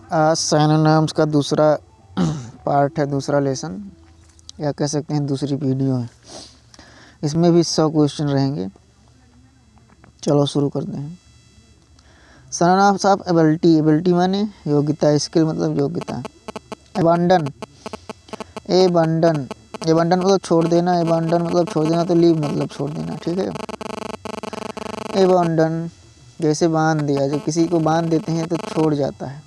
आज साइनोनिम्स का दूसरा पार्ट है, दूसरा लेसन या कह सकते हैं दूसरी वीडियो है। इसमें भी 100 क्वेश्चन रहेंगे। चलो शुरू करते हैं। साइनोनिम्स ऑफ एबिलिटी, एबिलिटी माने योग्यता, स्किल मतलब योग्यता। एबंडन, एबंडन, एबंडन मतलब छोड़ देना, एबंडन मतलब छोड़ देना, तो लीव मतलब छोड़ देना, ठीक है। एबंडन जैसे बांध दिया, जब किसी को बांध देते हैं तो छोड़ जाता है।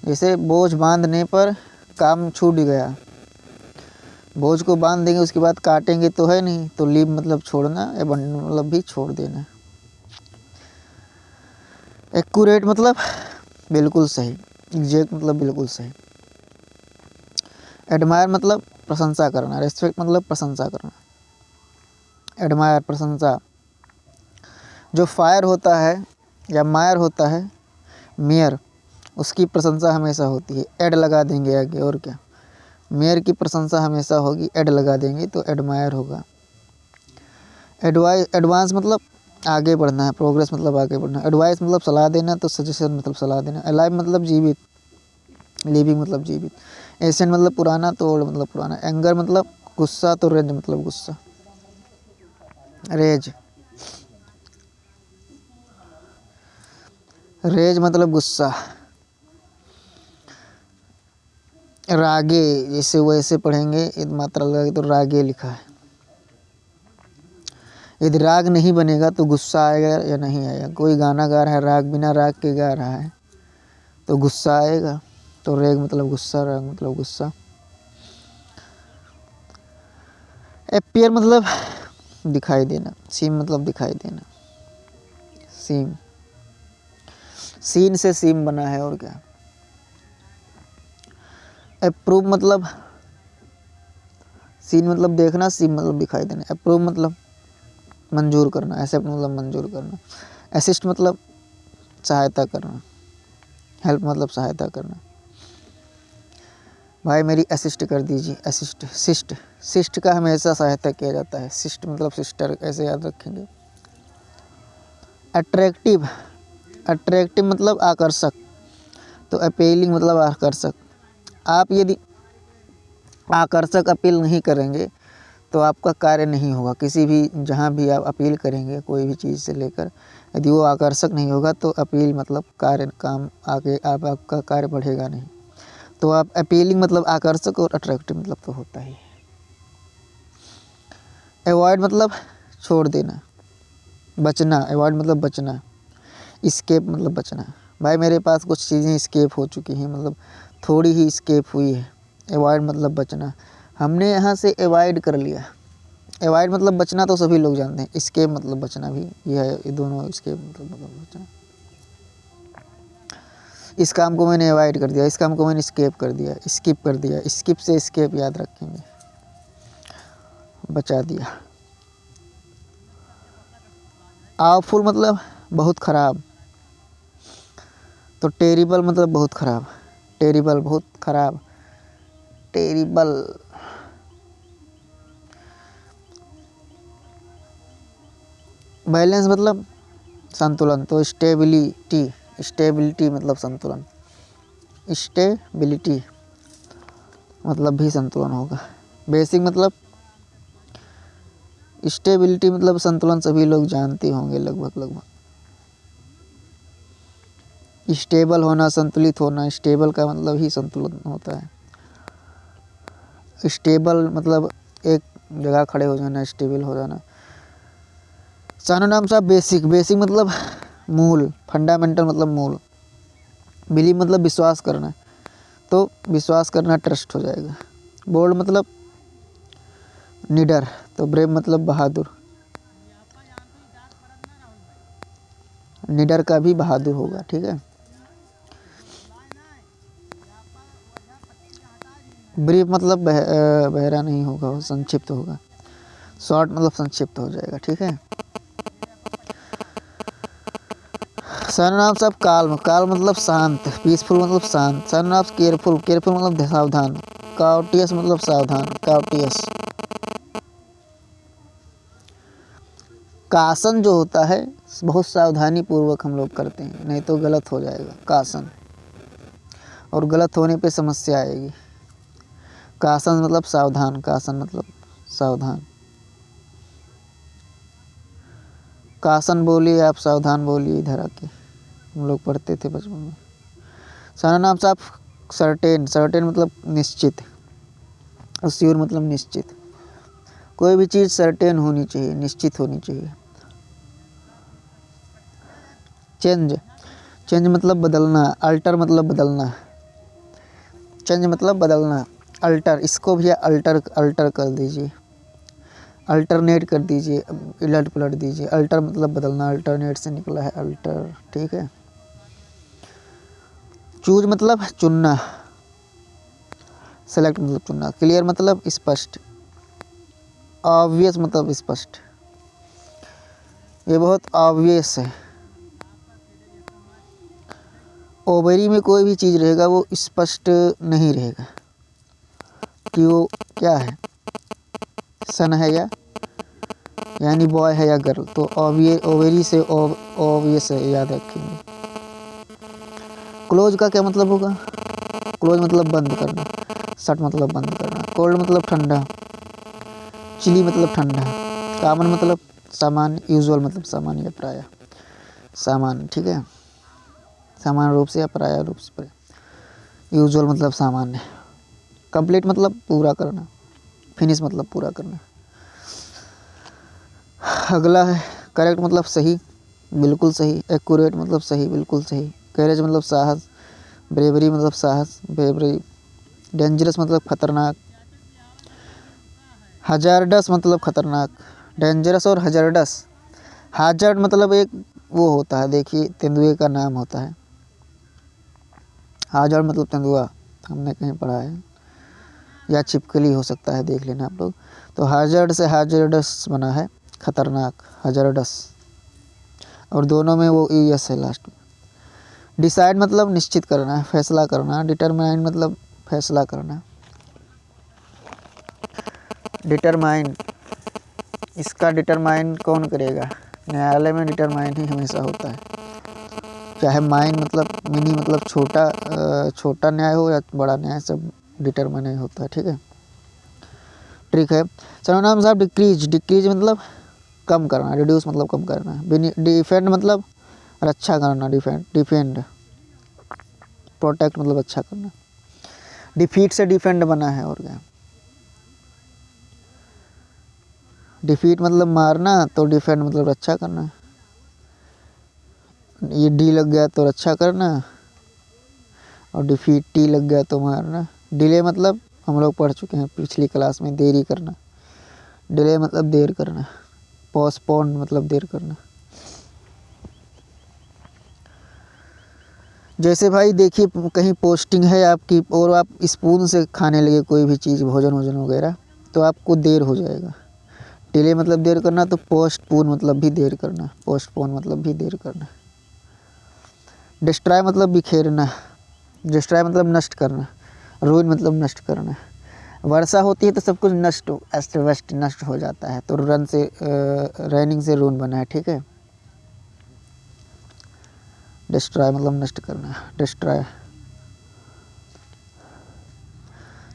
जैसे बोझ बांधने पर काम छूट गया, बोझ को बांध देंगे उसके बाद काटेंगे तो है नहीं, तो लीव मतलब छोड़ना, एबंडन मतलब भी छोड़ देना। एक्यूरेट मतलब बिल्कुल सही, एग्जैक्ट मतलब बिल्कुल सही। एडमायर मतलब प्रशंसा करना, रेस्पेक्ट मतलब प्रशंसा करना। एडमायर प्रशंसा, जो फायर होता है या मायर होता है, मेयर, उसकी प्रशंसा हमेशा होती है। ऐड लगा देंगे आगे, और क्या। मेयर की प्रशंसा हमेशा होगी, ऐड लगा देंगे तो एडमायर होगा। एडवांस मतलब आगे बढ़ना है, प्रोग्रेस मतलब आगे बढ़ना। एडवाइस मतलब सलाह देना, तो सजेशन मतलब सलाह देना। अलाइव मतलब जीवित, लिविंग मतलब जीवित। एशियन मतलब पुराना, तो ओल्ड मतलब पुराना। एंगर मतलब गुस्सा, तो रेज मतलब गुस्सा। रेज, रेज मतलब गुस्सा। रागे, जैसे वैसे पढ़ेंगे, यदि मात्रा लगा तो रागे लिखा है। यदि राग नहीं बनेगा तो गुस्सा आएगा या नहीं आएगा। कोई गाना गा रहा है, राग बिना राग के गा रहा है, तो गुस्सा आएगा। तो रेग मतलब गुस्सा, राग मतलब गुस्सा। एपियर मतलब दिखाई देना, सीम मतलब दिखाई देना। सीम, सीन से सीम बना है, और क्या। अप्रूव मतलब, सीन मतलब देखना, सीम मतलब दिखाई देना। अप्रूव मतलब मंजूर करना, एक्सेप्ट मतलब मंजूर करना। असिस्ट मतलब सहायता करना, हेल्प मतलब सहायता करना। भाई मेरी असिस्ट कर दीजिए, असिस्ट। सिस्ट, सिस्ट का हमेशा सहायता किया जाता है। सिस्ट मतलब सिस्टर, ऐसे याद रखेंगे। अट्रैक्टिव, अट्रैक्टिव मतलब आकर्षक, तो अपीलिंग मतलब आकर्षक। आप यदि आकर्षक अपील नहीं करेंगे तो आपका कार्य नहीं होगा। किसी भी, जहाँ भी आप अपील करेंगे कोई भी चीज़ से लेकर, यदि वो आकर्षक नहीं होगा तो अपील मतलब कार्य, काम आगे आपका कार्य बढ़ेगा नहीं। तो आप अपीलिंग मतलब आकर्षक, और अट्रैक्टिव मतलब तो होता ही है। अवॉइड मतलब छोड़ देना, बचना। अवॉइड मतलब बचना। इस्केप मतलब बचना। भाई मेरे पास कुछ चीज़ें स्केप हो चुकी हैं, मतलब थोड़ी ही स्केप हुई है। अवॉइड मतलब बचना, हमने यहाँ से अवॉइड कर लिया। अवॉइड मतलब बचना तो सभी लोग जानते हैं, स्केप मतलब बचना भी ये है, ये दोनों। स्केप मतलब बचना, इस काम को मैंने अवॉइड कर दिया, इस काम को मैंने स्केप कर दिया, स्किप कर दिया। स्किप से स्केप याद रखेंगे, बचा दिया। आवफुल मतलब बहुत ख़राब, तो टेरिबल मतलब बहुत ख़राब। टेरिबल बहुत ख़राब, टेरिबल। बैलेंस मतलब संतुलन, तो स्टेबिलिटी, स्टेबिलिटी मतलब संतुलन। स्टेबिलिटी मतलब भी संतुलन होगा। बेसिक मतलब, स्टेबिलिटी मतलब संतुलन सभी लोग जानते होंगे लगभग लगभग। स्टेबल होना, संतुलित होना, स्टेबल का मतलब ही संतुलन होता है। स्टेबल मतलब एक जगह खड़े हो जाना, स्टेबल हो जाना। सिनोनिम्स ऑफ बेसिक, बेसिक मतलब मूल, फंडामेंटल मतलब मूल। बिलीव मतलब विश्वास करना, तो विश्वास करना ट्रस्ट हो जाएगा। बोल्ड मतलब निडर, तो ब्रेव मतलब बहादुर। निडर का भी बहादुर होगा, ठीक है। ब्रीफ मतलब बहरा नहीं होगा, वो संक्षिप्त होगा। शॉर्ट मतलब संक्षिप्त हो जाएगा, ठीक है। सिनोनिम्स ऑफ काल्म, काल्म मतलब शांत, पीसफुल मतलब शांत। सिनोनिम्स केयरफुल, केयरफुल मतलब सावधान। काउटियस मतलब सावधान, काउटियस। कासन जो होता है बहुत सावधानी पूर्वक हम लोग करते हैं, नहीं तो गलत हो जाएगा। कासन, और गलत होने पे समस्या आएगी। कासन मतलब सावधान, कासन मतलब सावधान। कासन बोलिए आप, सावधान बोलिए इधर आके, हम लोग पढ़ते थे बचपन में। सर्वनाम साफ सर्टेन, सर्टेन मतलब निश्चित, और श्योर मतलब निश्चित। कोई भी चीज़ सर्टेन होनी चाहिए, निश्चित होनी चाहिए। चेंज, चेंज मतलब बदलना, अल्टर मतलब बदलना, चेंज मतलब बदलना। अल्टर, इसको भी अल्टर, अल्टर कर दीजिए, अल्टरनेट कर दीजिए, उलट पलट दीजिए। अल्टर मतलब बदलना, अल्टरनेट से निकला है अल्टर, ठीक है। चूज मतलब चुनना, सेलेक्ट मतलब चुनना। क्लियर मतलब स्पष्ट, ऑब्वियस मतलब स्पष्ट, ये बहुत ऑब्वियस है। ओवरी में कोई भी चीज़ रहेगा वो स्पष्ट नहीं रहेगा कि वो क्या है, सन है या यानी बॉय है या गर्ल। तो ओवरी से ऑब्वियस है, याद रखेंगे। क्लोज का क्या मतलब होगा? क्लोज मतलब बंद करना, शट मतलब बंद करना। कोल्ड मतलब ठंडा, चिली मतलब ठंडा। कॉमन मतलब सामान्य, यूजुअल मतलब सामान्य या प्रायः, सामान्य, ठीक है। सामान्य रूप से या प्रायः रूप से, यूजुअल मतलब सामान्य। कंप्लीट मतलब पूरा करना, फिनिश मतलब पूरा करना। अगला है करेक्ट मतलब सही, बिल्कुल सही। एक्यूरेट मतलब सही, बिल्कुल सही। करेज मतलब साहस, ब्रेवरी मतलब साहस, ब्रेवरी। डेंजरस मतलब खतरनाक, हजार्डस मतलब खतरनाक। डेंजरस और हजार्डस, हाजर्ड मतलब एक वो होता है, देखिए तेंदुए का नाम होता है। हाजर्ड मतलब तेंदुआ, हमने कहीं पढ़ा है, या छिपकली हो सकता है, देख लेना आप लोग। तो हाजर्ड से हाजर्डस बना है, खतरनाक, हजार्डस, और दोनों में वो यूएस है लास्ट में। डिसाइड मतलब निश्चित करना, फैसला करना। डिटरमाइन मतलब फैसला करना। डिटरमाइन, इसका डिटरमाइन कौन करेगा? न्यायालय में डिटरमाइन ही हमेशा होता है। चाहे माइन मतलब मिनी मतलब छोटा, छोटा न्याय हो या बड़ा न्याय, सब डिटरमाइन ही होता है, ठीक है। ठीक है। सर्वनाम साहब डिक्रीज, डिक्रीज मतलब कम करना, रिड्यूस मतलब कम करना। डिफेंड मतलब रक्षा करना, डिफेंड, डिफेंड। प्रोटेक्ट मतलब अच्छा करना। डिफीट से डिफेंड बना है, और क्या। डिफीट मतलब मारना, तो डिफेंड मतलब रक्षा करना। ये डी लग गया तो रक्षा करना, और डिफीट टी लग गया तो मारना। डिले मतलब हम लोग पढ़ चुके हैं पिछली क्लास में, देरी करना। डिले मतलब देर करना। पोस्टपोन मतलब देर करना। जैसे भाई देखिए कहीं पोस्टिंग है आपकी और आप स्पून से खाने लगे कोई भी चीज़, भोजन वोजन वगैरह, तो आपको देर हो जाएगा। डिले मतलब देर करना, तो पोस्टपोन मतलब भी देर करना, पोस्टपोन मतलब भी देर करना। डिस्ट्रॉय मतलब बिखेरना, डिस्ट्रॉय मतलब नष्ट करना। रूइन मतलब नष्ट करना। वर्षा होती है तो सब कुछ नष्ट, अस्त व्यस्त नष्ट हो जाता है, तो रन से रेनिंग से रूइन बना है, ठीक है। डिस्ट्रॉय मतलब नष्ट करना, डिस्ट्रॉय।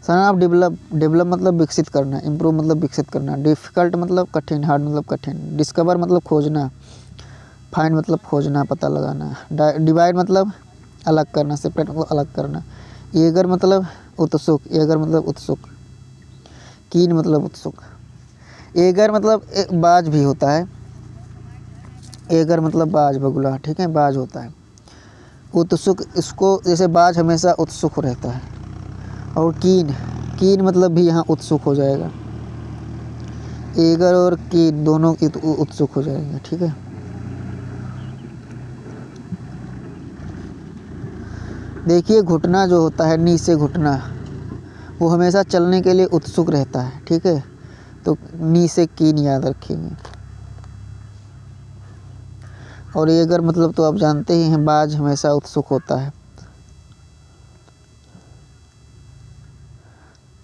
आप डेवलप, डेवलप मतलब विकसित करना, इम्प्रूव मतलब विकसित करना। डिफ़िकल्ट मतलब कठिन, हार्ड मतलब कठिन। डिस्कवर मतलब खोजना, फाइंड मतलब खोजना, पता लगाना। डिवाइड मतलब अलग करना, सेपरेट मतलब अलग करना। एगर मतलब उत्सुक, एगर मतलब उत्सुक। कीन मतलब उत्सुक। एगर मतलब एक बाज भी होता है, एगर मतलब बाज, बगुला, ठीक है, बाज होता है। उत्सुक, इसको जैसे बाज हमेशा उत्सुक रहता है। और कीन, कीन मतलब भी यहाँ उत्सुक हो जाएगा। एगर और कीन दोनों की उत्सुक हो जाएगा, ठीक है। देखिए घुटना जो होता है, नी से घुटना, वो हमेशा चलने के लिए उत्सुक रहता है, ठीक है। तो नी से कीन याद रखेंगे। और एगर मतलब तो आप जानते ही हैं, बाज हमेशा उत्सुक होता है।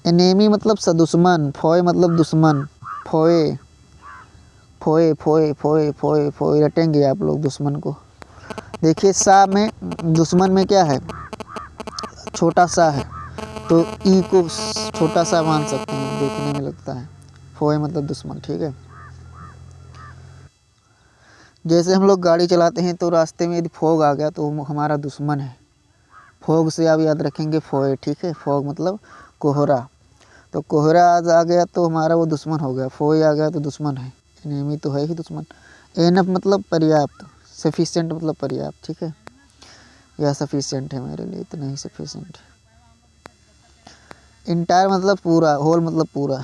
एनेमी मतलब सदुश्मन, फोए मतलब दुश्मन, फोए, फोए फोए फोए फोए फोए, रटेंगे आप लोग दुश्मन को। देखिए सा में दुश्मन में क्या है, छोटा सा है तो ई को छोटा सा मान सकते हैं, देखने में लगता है। फोए मतलब दुश्मन, ठीक है। जैसे हम लोग गाड़ी चलाते हैं तो रास्ते में यदि फॉग आ गया तो वो हमारा दुश्मन है। फॉग से आप याद रखेंगे फोए, ठीक है। फॉग मतलब कोहरा, तो कोहरा आज आ गया तो हमारा वो दुश्मन हो गया। फोए आ गया तो दुश्मन है, एनिमी तो है ही दुश्मन। एनफ मतलब पर्याप्त, सफिशिएंट मतलब पर्याप्त, ठीक है। यह सफिशिएंट है मेरे लिए, इतना ही सफिशिएंट है। इंटायर मतलब पूरा, होल मतलब पूरा।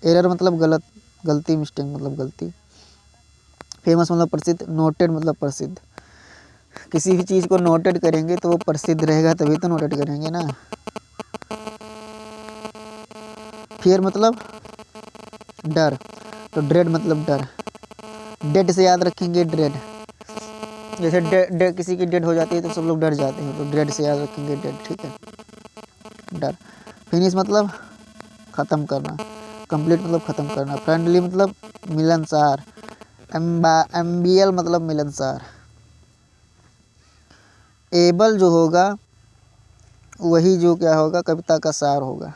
एरर मतलब गलत, गलती, मिस्टेक मतलब गलती। फेमस मतलब प्रसिद्ध, नोटेड मतलब प्रसिद्ध। किसी भी चीज़ को नोटेड करेंगे तो वो प्रसिद्ध रहेगा, तभी तो नोटेड करेंगे ना। फियर मतलब डर, तो ड्रेड मतलब डर। डेड से याद रखेंगे ड्रेड, जैसे किसी की डेड हो जाती है तो सब लोग डर जाते हैं, तो ड्रेड से याद रखेंगे डेड, ठीक है, डर। फिनिश मतलब ख़त्म करना, कंप्लीट मतलब ख़त्म करना। फ्रेंडली मतलब मिलनसार, एम्बियल मतलब मिलनसार। एबल जो होगा वही जो क्या होगा, कविता का सार होगा।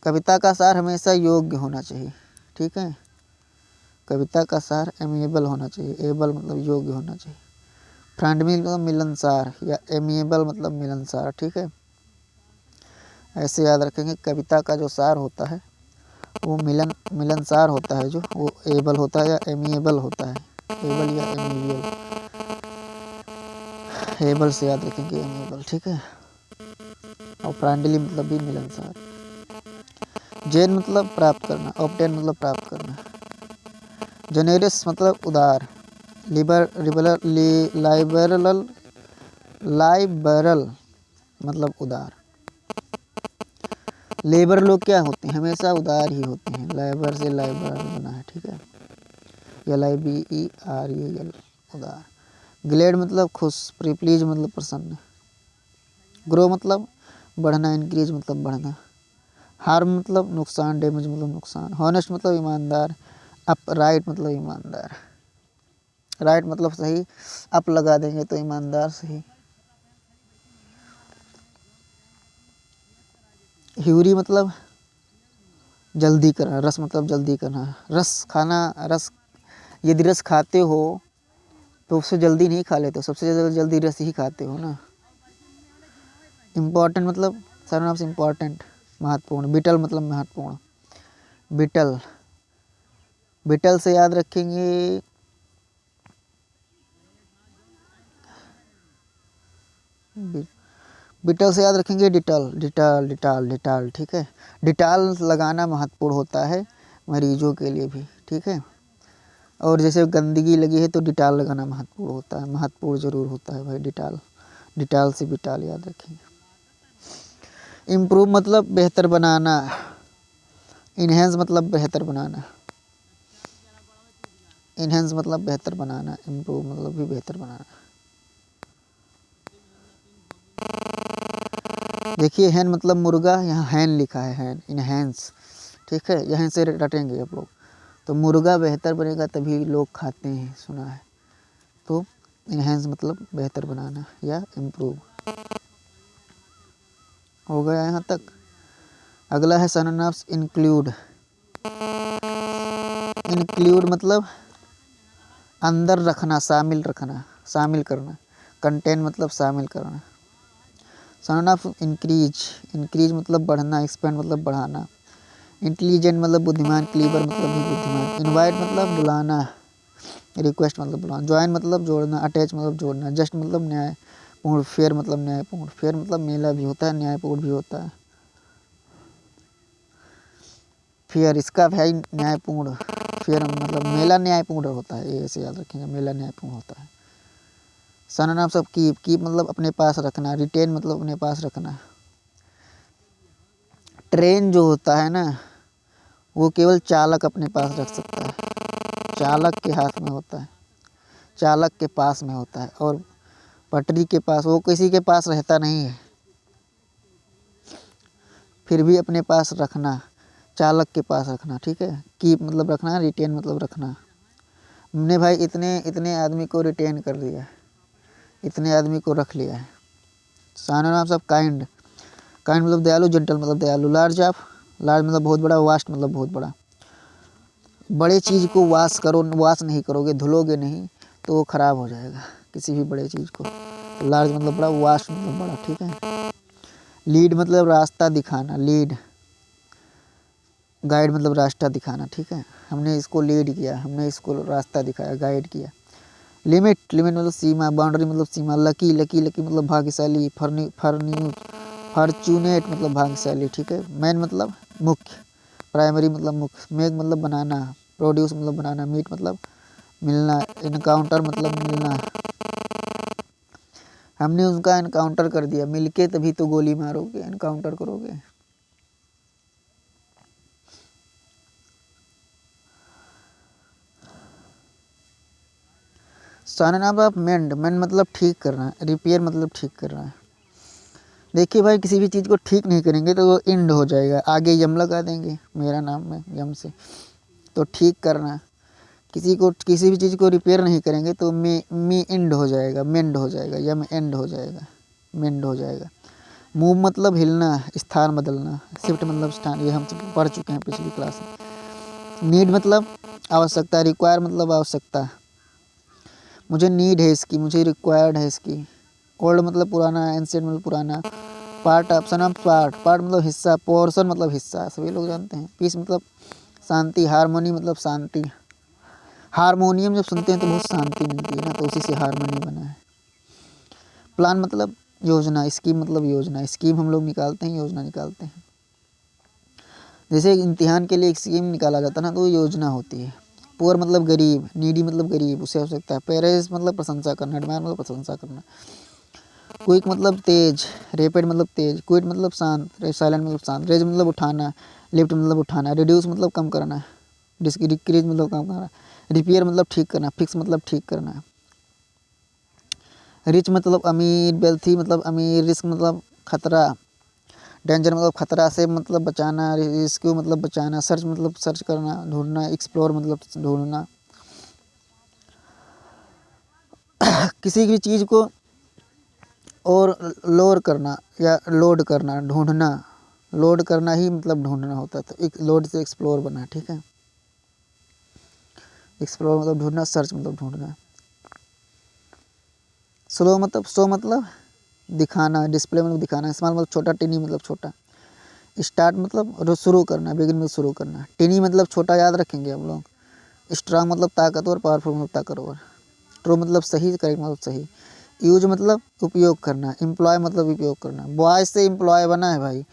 कविता का सार हमेशा योग्य होना चाहिए, ठीक है। कविता का सार एमिएबल होना चाहिए, एबल मतलब योग्य होना चाहिए। फ्रेंडली मतलब मिलनसार, या एमिएबल मतलब मिलनसार, ठीक है। ऐसे याद रखेंगे। कविता का जो सार होता है वो मिलनसार होता है, जो वो एबल होता है या एमिएबल होता है। एबल या एमिएबल, एबल से याद रखेंगे एमिएबल, ठीक है। और फ्रेंडली मतलब भी मिलनसार। जेन मतलब प्राप्त करना, ऑब्टेन मतलब प्राप्त करना। जेनेरस मतलब उदार। लाइबरल मतलब उदार। लेबर लोग क्या होते हैं, हमेशा उदार ही होते हैं। लेबर से लाइबरल बना है, ठीक है। LIBERAL, उदार। ग्लेड मतलब खुश, प्लीज मतलब प्रसन्न। ग्रो मतलब बढ़ना, इंक्रीज मतलब बढ़ना। हार्म मतलब नुकसान, डैमेज मतलब नुकसान। हॉनेस्ट मतलब ईमानदार, अपराइट मतलब ईमानदार। राइट मतलब सही, अप लगा देंगे तो ईमानदार, सही। ह्यूरी मतलब जल्दी करना, रस मतलब जल्दी करना। रस खाना, रस यदि रस खाते हो तो उससे जल्दी नहीं खा लेते हो, सबसे ज़्यादा जल्दी रस ही खाते हो ना। इम्पॉर्टेंट मतलब सर्वनाम से इम्पॉर्टेंट, महत्वपूर्ण। बिटल मतलब महत्वपूर्ण। बिटल, बिटल से याद रखेंगे बिटल से याद रखेंगे डिटॉल, डिटॉल डिटॉल डिटॉल, ठीक है। डिटॉल लगाना महत्वपूर्ण होता है मरीजों के लिए भी, ठीक है। और जैसे गंदगी लगी है तो डिटॉल लगाना महत्वपूर्ण होता है, महत्वपूर्ण ज़रूर होता है भाई डिटॉल। डिटॉल से बिटॉल याद रखेंगे। इम्प्रूव मतलब बेहतर बनाना। इन्हेंस मतलब बेहतर बनाना। इन्हेंस मतलब बेहतर बनाना, इम्प्रूव मतलब भी बेहतर बनाना। देखिए हैन मतलब मुर्गा, यहाँ हैन लिखा है, हैन, इनहेंस, ठीक है। यहाँ से रटेंगे आप लोग। तो मुर्गा बेहतर बनेगा तभी लोग खाते हैं, सुना है। तो इनहेंस मतलब बेहतर बनाना या इम्प्रूव। हो गया यहाँ तक। अगला है सिनोनिम्स, इंक्लूड। इंक्लूड मतलब अंदर रखना, शामिल रखना, शामिल करना। कंटेन मतलब शामिल करना। सिनोनिम्स इंक्रीज, इंक्रीज मतलब बढ़ना, एक्सपेंड मतलब बढ़ाना। इंटेलिजेंट मतलब बुद्धिमान, क्लीवर मतलब भी बुद्धिमान। इनवाइट मतलब बुलाना, रिक्वेस्ट मतलब बुलाना। ज्वाइन मतलब जोड़ना, अटैच मतलब जोड़ना। जस्ट मतलब न्यायपूर्ण, फेयर मतलब न्यायपूर्ण। फेयर मतलब मेला भी होता है, न्यायपूर्ण भी होता है। फेयर, इसका भाई न्यायपूर्ण। फेयर मतलब मेला न्यायपूर्ण होता है, ये ऐसे याद रखेंगे, मेला न्यायपूर्ण होता है। सिनोनिम्स ऑफ कीप, कीप मतलब अपने पास रखना। रिटेन मतलब अपने पास रखना। ट्रेन जो होता है ना वो केवल चालक अपने पास रख सकता है, चालक के हाथ में होता है, चालक के पास में होता है। और पटरी के पास वो किसी के पास रहता नहीं है, फिर भी अपने पास रखना, चालक के पास रखना, ठीक है। कीप मतलब रखना, रिटेन मतलब रखना। हमने भाई इतने इतने आदमी को रिटेन कर लिया, इतने आदमी को रख लिया है, सानन ऑफ काइंड, काइंड मतलब दयालु, जेंटल मतलब दयालु। लार्ज ऑफ, लार्ज मतलब बहुत बड़ा, वास्ट मतलब बहुत बड़ा। बड़े चीज़ को वाश करो, वाश नहीं करोगे, धुलोगे नहीं तो वो ख़राब हो जाएगा, किसी भी बड़े चीज़ को। लार्ज मतलब बड़ा, वास्ट मतलब बड़ा, ठीक है। लीड मतलब रास्ता दिखाना, लीड। गाइड मतलब रास्ता दिखाना, ठीक है। हमने इसको लीड किया, हमने इसको रास्ता दिखाया, गाइड किया। लिमिट, लिमिट मतलब सीमा, बाउंड्री मतलब सीमा। लकी, लकी, लकी मतलब भाग्यशाली। फॉर्च्यूनेट मतलब भाग्यशाली, ठीक है। मैन मतलब मुख्य, प्राइमरी मतलब मुख्य। मेक मतलब बनाना, प्रोड्यूस मतलब बनाना। मीट मतलब मिलना, इनकाउंटर मतलब मिलना। हमने उनका इनकाउंटर कर दिया, मिलके तभी तो गोली मारोगे, इनकाउंटर करोगे। सन ऑफ मेंड, मेंड मतलब ठीक करना, रिपेयर मतलब ठीक करना। देखिए भाई, किसी भी चीज़ को ठीक नहीं करेंगे तो वो इंड हो जाएगा, आगे यम लगा देंगे, मेरा नाम में यम से। तो ठीक करना, किसी भी चीज़ को रिपेयर नहीं करेंगे तो मी इंड हो जाएगा, मेंड हो जाएगा, यम एंड हो जाएगा, मेंड हो जाएगा। मूव मतलब हिलना, स्थान बदलना। शिफ्ट मतलब स्थान, ये हम सब पढ़ चुके हैं पिछली क्लास में। नीड मतलब आवश्यकता, रिक्वायर मतलब आवश्यकता। मुझे नीड है इसकी, मुझे रिक्वायर्ड है इसकी। ओल्ड मतलब पुराना, एंशिएंट मतलब पुराना। Part, option of part, part मतलब हिस्सा, पोर्शन मतलब हिस्सा, सभी लोग जानते हैं। पीस मतलब शांति, हारमोनी मतलब शांति। हारमोनियम जब सुनते हैं तो बहुत शांति मिलती है ना, तो उसी से हारमोनी बना है। प्लान मतलब योजना, स्कीम मतलब योजना। स्कीम हम लोग निकालते हैं, योजना निकालते हैं। जैसे इम्तिहान के लिए एक स्कीम निकाला जाता है ना, तो वो योजना होती है। पुअर मतलब गरीब, नीडी मतलब गरीब, उसे आवश्यकता है। पेरेस मतलब प्रशंसा करना, एडमायर मतलब प्रशंसा करना। क्विक मतलब तेज, रैपिड मतलब तेज। क्विट मतलब शांत, साइलेंट मतलब शांत। रेज मतलब उठाना, लिफ्ट मतलब उठाना। रिड्यूस मतलब कम करना, डिक्रीज मतलब कम करना। रिपेयर मतलब ठीक करना, फिक्स मतलब ठीक करना। रिच मतलब अमीर, वेल्थी मतलब अमीर। रिस्क मतलब खतरा, डेंजर मतलब खतरा से मतलब बचाना। रेस्क्यू मतलब बचाना। सर्च मतलब सर्च करना, ढूंढना। एक्सप्लोर मतलब ढूंढना। किसी भी चीज़ को और लोअर करना या लोड करना, ढूंढना। लोड करना ही मतलब ढूंढना होता है, तो एक लोड से एक्सप्लोर बना, ठीक है। एक्सप्लोर मतलब ढूंढना, सर्च मतलब ढूंढना। स्लो मतलब शो मतलब दिखाना, डिस्प्ले मतलब दिखाना। स्मॉल मतलब छोटा, टिनी मतलब छोटा। स्टार्ट मतलब शुरू करना, बिगिन मतलब शुरू करना। टिनी मतलब छोटा, याद रखेंगे हम लोग। स्ट्रांग मतलब ताकतवर, पावरफुल मतलब ताकतवर। ट्रू मतलब सही, करेक्ट मतलब सही। यूज मतलब उपयोग करना। एम्प्लॉय मतलब उपयोग करना। बॉय से एम्प्लॉय बना है भाई,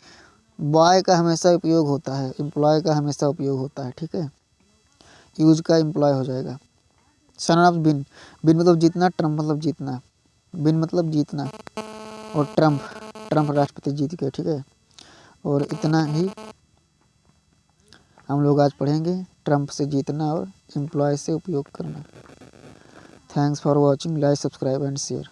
बॉय का हमेशा उपयोग होता है, एम्प्लॉय का हमेशा उपयोग होता है, ठीक है। यूज का एम्प्लॉय हो जाएगा। सन ऑफ बिन, बिन मतलब जीतना, ट्रम्प मतलब जीतना। बिन मतलब जीतना, और ट्रम्प, ट्रम्प राष्ट्रपति जीत गए, ठीक है। और इतना ही हम लोग आज पढ़ेंगे, ट्रम्प से जीतना और एम्प्लॉय से उपयोग करना। Thanks for watching, like, subscribe and share.